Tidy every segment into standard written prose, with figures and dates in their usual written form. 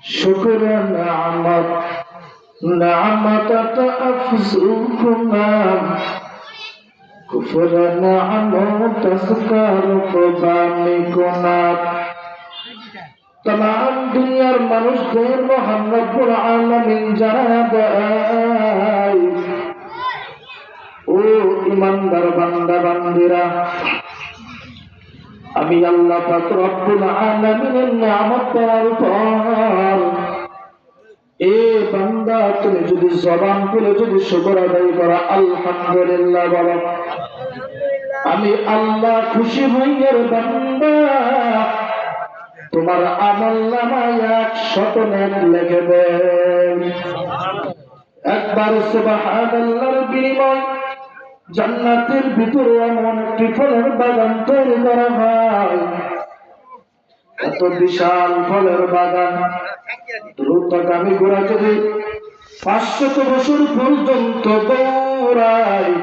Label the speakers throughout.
Speaker 1: شكر نعمة أفزوكما كفر نعمة تذكر قبامكما तमाम दुनियार মানুষদের মহান রব্বুল আলামিন জানায় ও ঈমানদার বান্দা বান্দীরা আমি আল্লাহ পাক রব্বুল আলামিনের নিয়ামত পাওয়ার পর এ বান্দা তুমি যদি জবান খুলে যদি শুকর আদায় করা আলহামদুলিল্লাহ বলো আমি আল্লাহ খুশি হইয়ার বান্দা তোমার আমলনামায় 100 নেক লিখে দেন একবার সুবহানাল্লাহর বিনিময় জান্নাতের ভিতরে এমন একটি ফলের বাগান তৈরি করা হয় এত বিশাল ফলের বাগান দ্রুতগামী ঘোড়া যদি 500 বছর পর্যন্ত দৌড়ায়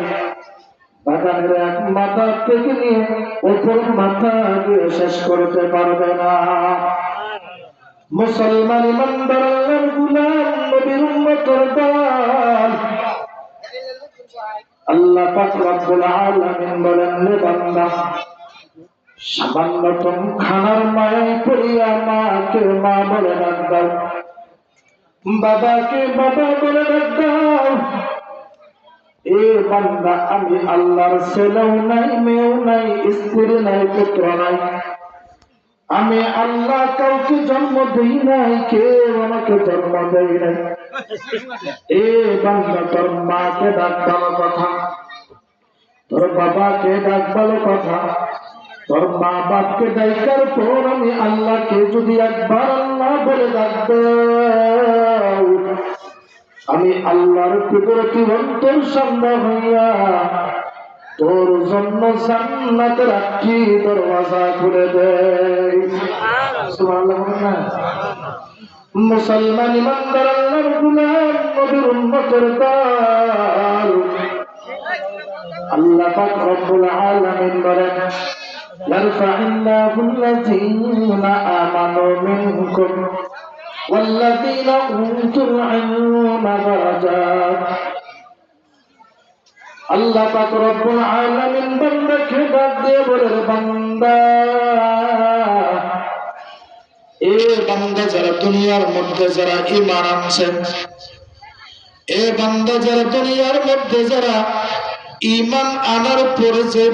Speaker 1: বাগানের এক মাথা থেকে নিয়ে অপর মাথা দিয়ে শেষ করতে পারবে না মুসলমান ইমানদার আল্লাহর গোলাম নবীর উম্মতের দল আল্লাহ পাক রব্বুল আলামিন বলেন রে বান্দা সামান্যতম খানার মায়ায় পড়িয়া মাকে মা বলে ডাক দাও বাবাকে বাবা বলে ডাক দাও এ বান্দা আমি আল্লাহর ছেলেও নাই মেয়েও নাই স্ত্রী নাই পুত্র নাই আমি আল্লাহ কাউকে জন্ম দেই নাই কেউ আমাকে জন্ম দেয় নাই এ বান্দা তোর মাকে ডাক ভালো কথা তোর বাবাকে ডাক ভালো কথা তোর মা বাপকে ডাকার পর আমি আল্লাহকে যদি একবার আল্লাহ বলে ডাকবো আমি আল্লাহর কুদরতি অন্তর সামনে হইয়া তোর জন্য জান্নাতের একটি দরওয়াজা খুলে দেয় সুবহানাল্লাহ মুসলমান ইমানদার আল্লাহর গোলাম নবীর উম্মতের দল আল্লাহ পাক রব্বুল আলামিন বলেন ইয়ারফা'ুল্লাহু আল্লাযীনা আমানু মিনকুম والذين أوتوا العلم درجات আল্লাহ পাক রব্বুল আলামিন বান্দাকে ডাক দিয়ে বলে বান্দা এ বান্দা যারা দুনিয়ার মধ্যে যারা ঈমান আনছে এ বান্দা যারা দুনিয়ার মধ্যে যারা ঈমান আনার পরে যে